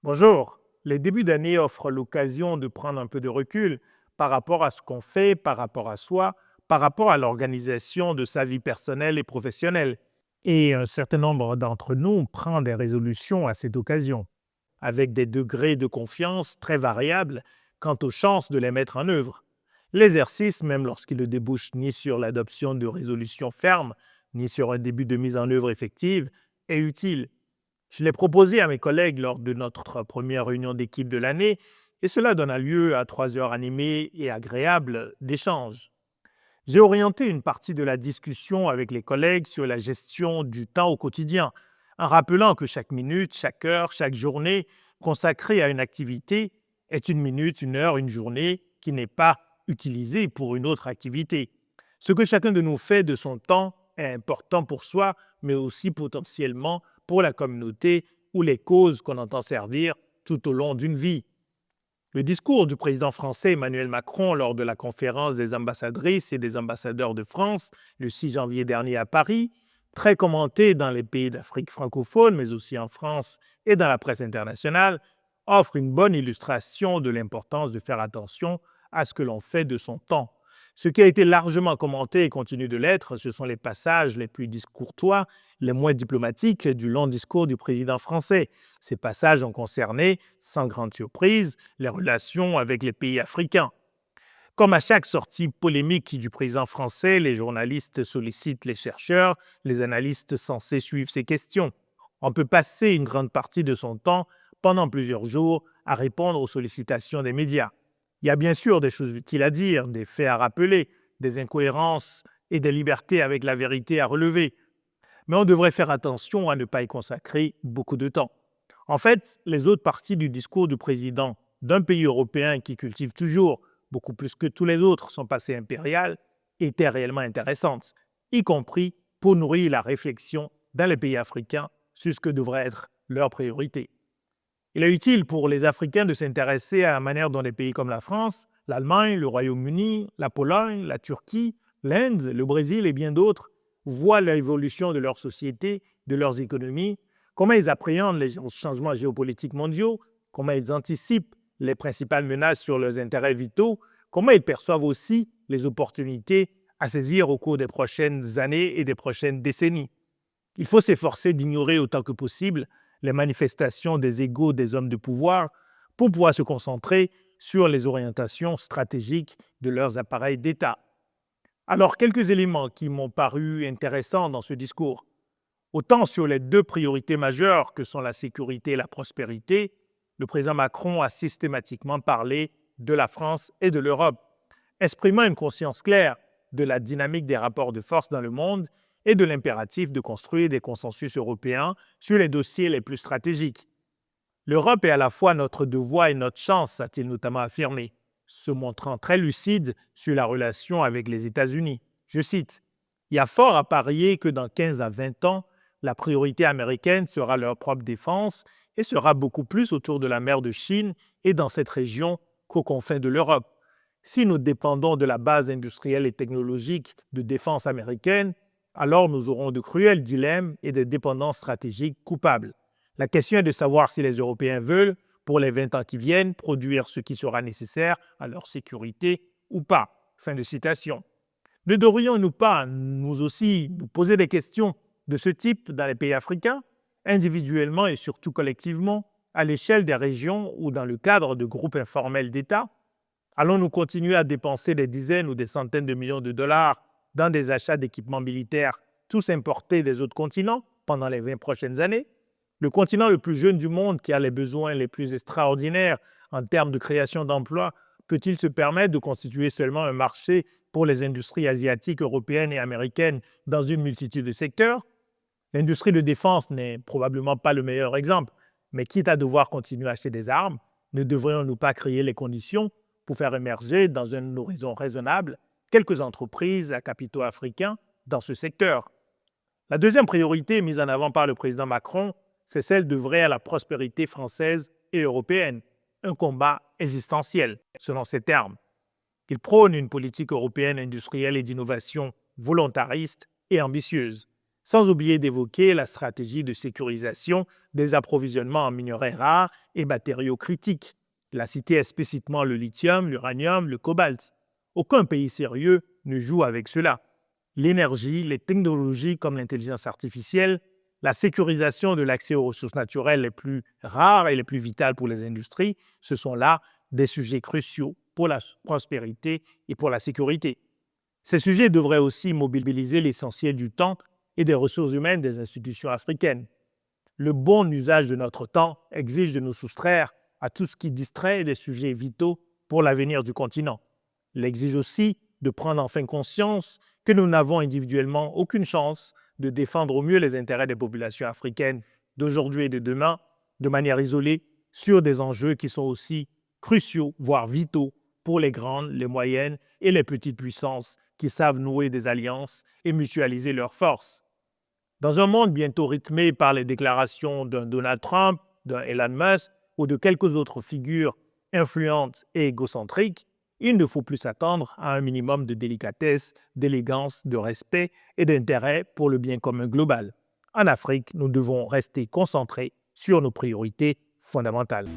Bonjour. Les débuts d'année offrent l'occasion de prendre un peu de recul par rapport à ce qu'on fait, par rapport à soi, par rapport à l'organisation de sa vie personnelle et professionnelle. Et un certain nombre d'entre nous prend des résolutions à cette occasion, avec des degrés de confiance très variables quant aux chances de les mettre en œuvre. L'exercice, même lorsqu'il ne débouche ni sur l'adoption de résolutions fermes, ni sur un début de mise en œuvre effective, est utile. Je l'ai proposé à mes collègues lors de notre première réunion d'équipe de l'année et cela donna lieu à 3 heures animées et agréables d'échanges. J'ai orienté une partie de la discussion avec les collègues sur la gestion du temps au quotidien, en rappelant que chaque minute, chaque heure, chaque journée consacrée à une activité est une minute, une heure, une journée qui n'est pas utilisée pour une autre activité. Ce que chacun de nous fait de son temps est important pour soi, mais aussi potentiellement pour la communauté ou les causes qu'on entend servir tout au long d'une vie. Le discours du président français Emmanuel Macron lors de la conférence des ambassadrices et des ambassadeurs de France le 6 janvier dernier à Paris, très commenté dans les pays d'Afrique francophone, mais aussi en France et dans la presse internationale, offre une bonne illustration de l'importance de faire attention à ce que l'on fait de son temps. Ce qui a été largement commenté et continue de l'être, ce sont les passages les plus discourtois, les moins diplomatiques du long discours du président français. Ces passages ont concerné, sans grande surprise, les relations avec les pays africains. Comme à chaque sortie polémique du président français, les journalistes sollicitent les chercheurs, les analystes censés suivre ces questions. On peut passer une grande partie de son temps, pendant plusieurs jours, à répondre aux sollicitations des médias. Il y a bien sûr des choses utiles à dire, des faits à rappeler, des incohérences et des libertés avec la vérité à relever, mais on devrait faire attention à ne pas y consacrer beaucoup de temps. En fait, les autres parties du discours du président d'un pays européen qui cultive toujours, beaucoup plus que tous les autres, son passé impérial, étaient réellement intéressantes, y compris pour nourrir la réflexion dans les pays africains sur ce que devrait être leur priorité. Il est utile pour les Africains de s'intéresser à la manière dont des pays comme la France, l'Allemagne, le Royaume-Uni, la Pologne, la Turquie, l'Inde, le Brésil et bien d'autres voient l'évolution de leur société, de leurs économies, comment ils appréhendent les changements géopolitiques mondiaux, comment ils anticipent les principales menaces sur leurs intérêts vitaux, comment ils perçoivent aussi les opportunités à saisir au cours des prochaines années et des prochaines décennies. Il faut s'efforcer d'ignorer autant que possible les manifestations des égos des hommes de pouvoir pour pouvoir se concentrer sur les orientations stratégiques de leurs appareils d'État. Alors, quelques éléments qui m'ont paru intéressants dans ce discours. Autant sur les deux priorités majeures que sont la sécurité et la prospérité, le président Macron a systématiquement parlé de la France et de l'Europe, exprimant une conscience claire de la dynamique des rapports de force dans le monde et de l'impératif de construire des consensus européens sur les dossiers les plus stratégiques. L'Europe est à la fois notre devoir et notre chance, a-t-il notamment affirmé, se montrant très lucide sur la relation avec les États-Unis. Je cite, « Il y a fort à parier que dans 15 à 20 ans, la priorité américaine sera leur propre défense et sera beaucoup plus autour de la mer de Chine et dans cette région qu'aux confins de l'Europe. Si nous dépendons de la base industrielle et technologique de défense américaine, alors nous aurons de cruels dilemmes et des dépendances stratégiques coupables. La question est de savoir si les Européens veulent, pour les 20 ans qui viennent, produire ce qui sera nécessaire à leur sécurité ou pas. » Fin de citation. Ne devrions-nous pas, nous aussi, nous poser des questions de ce type dans les pays africains, individuellement et surtout collectivement, à l'échelle des régions ou dans le cadre de groupes informels d'États? Allons-nous continuer à dépenser des dizaines ou des centaines de millions de dollars dans des achats d'équipements militaires, tous importés des autres continents, pendant les 20 prochaines années? Le continent le plus jeune du monde, qui a les besoins les plus extraordinaires en termes de création d'emplois, peut-il se permettre de constituer seulement un marché pour les industries asiatiques, européennes et américaines dans une multitude de secteurs? L'industrie de défense n'est probablement pas le meilleur exemple, mais quitte à devoir continuer à acheter des armes, ne devrions-nous pas créer les conditions pour faire émerger, dans un horizon raisonnable, quelques entreprises à capitaux africains dans ce secteur? La deuxième priorité mise en avant par le président Macron, c'est celle d'œuvrer à la prospérité française et européenne, un combat existentiel, selon ses termes. Il prône une politique européenne industrielle et d'innovation volontariste et ambitieuse. sans oublier d'évoquer la stratégie de sécurisation des approvisionnements en minerais rares et matériaux critiques. Il a cité explicitement le lithium, l'uranium, le cobalt. Aucun pays sérieux ne joue avec cela. L'énergie, les technologies comme l'intelligence artificielle, la sécurisation de l'accès aux ressources naturelles les plus rares et les plus vitales pour les industries, ce sont là des sujets cruciaux pour la prospérité et pour la sécurité. Ces sujets devraient aussi mobiliser l'essentiel du temps et des ressources humaines des institutions africaines. Le bon usage de notre temps exige de nous soustraire à tout ce qui distrait des sujets vitaux pour l'avenir du continent. Il exige aussi de prendre enfin conscience que nous n'avons individuellement aucune chance de défendre au mieux les intérêts des populations africaines d'aujourd'hui et de demain de manière isolée sur des enjeux qui sont aussi cruciaux, voire vitaux, pour les grandes, les moyennes et les petites puissances qui savent nouer des alliances et mutualiser leurs forces. Dans un monde bientôt rythmé par les déclarations d'un Donald Trump, d'un Elon Musk ou de quelques autres figures influentes et égocentriques, il ne faut plus s'attendre à un minimum de délicatesse, d'élégance, de respect et d'intérêt pour le bien commun global. En Afrique, nous devons rester concentrés sur nos priorités fondamentales.